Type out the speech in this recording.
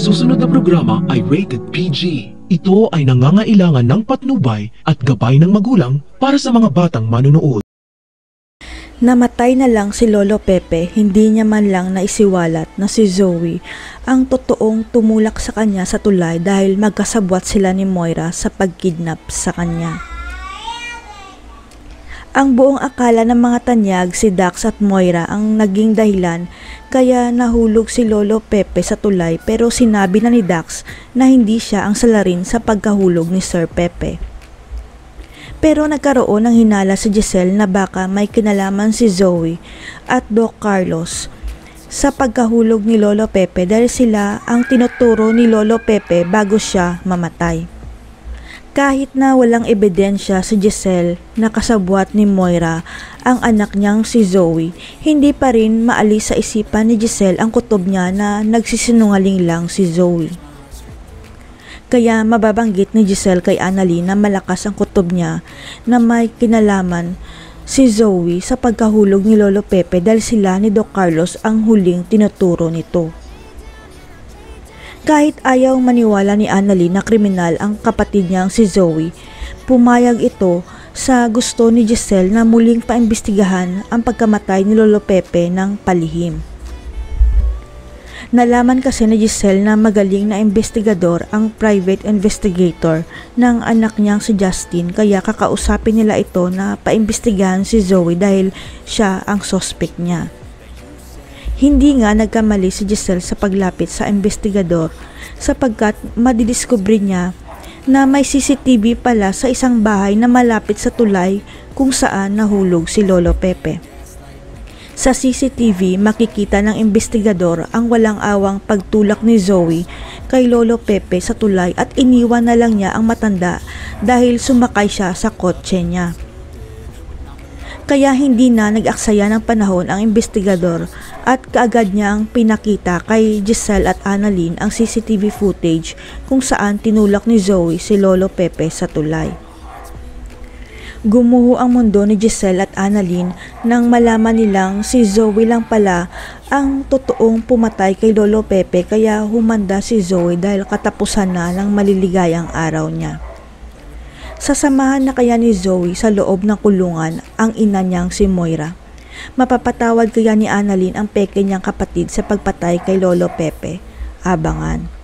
susunod na programa ay rated PG. Ito ay nangangailangan ng patnubay at gabay ng magulang para sa mga batang manunood. Namatay na lang si Lolo Pepe, hindi niya man lang naisiwalat na si Zoe ang totoong tumulak sa kanya sa tulay dahil magkasabwat sila ni Moira sa pagkidnap sa kanya. Ang buong akala ng mga tanyag si Dax at Moira ang naging dahilan kaya nahulog si Lolo Pepe sa tulay, pero sinabi na ni Dax na hindi siya ang salarin sa pagkahulog ni Sir Pepe. Pero nagkaroon ng hinala si Giselle na baka may kinalaman si Zoe at Doc Carlos sa pagkahulog ni Lolo Pepe dahil sila ang tinuturo ni Lolo Pepe bago siya mamatay. Kahit na walang ebidensya si Giselle na kasabwat ni Moira ang anak niyang si Zoe, hindi pa rin maalis sa isipan ni Giselle ang kutob niya na nagsisinungaling lang si Zoe. Kaya mababanggit ni Giselle kay Annalyn na malakas ang kutob niya na may kinalaman si Zoe sa pagkahulog ni Lolo Pepe dahil sila ni Doc Carlos ang huling tinuturo nito. Kahit ayaw maniwala ni Annalyn na kriminal ang kapatid niyang si Zoe, pumayag ito sa gusto ni Giselle na muling paimbestigahan ang pagkamatay ni Lolo Pepe ng palihim. Nalaman kasi ni Giselle na magaling na investigador ang private investigator ng anak niyang si Justin, kaya kakausapin nila ito na paimbestigahan si Zoe dahil siya ang suspect niya. Hindi nga nagkamali si Giselle sa paglapit sa investigador sapagkat madidiskubre niya na may CCTV pala sa isang bahay na malapit sa tulay kung saan nahulog si Lolo Pepe. Sa CCTV makikita ng investigador ang walang awang pagtulak ni Zoe kay Lolo Pepe sa tulay at iniwan na lang niya ang matanda dahil sumakay siya sa kotse niya. Kaya hindi na nag-aksaya ng panahon ang investigador at kaagad niyang pinakita kay Giselle at Annalyn ang CCTV footage kung saan tinulak ni Zoe si Lolo Pepe sa tulay. Gumuho ang mundo ni Giselle at Annalyn nang malaman nilang si Zoe lang pala ang totoong pumatay kay Lolo Pepe, kaya humanda si Zoe dahil katapusan na ng maliligayang araw niya. Sasamahan na kaya ni Zoe sa loob ng kulungan ang ina niyang si Moira? Mapapatawad kaya ni Annalyn ang peke niyang kapatid sa pagpatay kay Lolo Pepe? Abangan.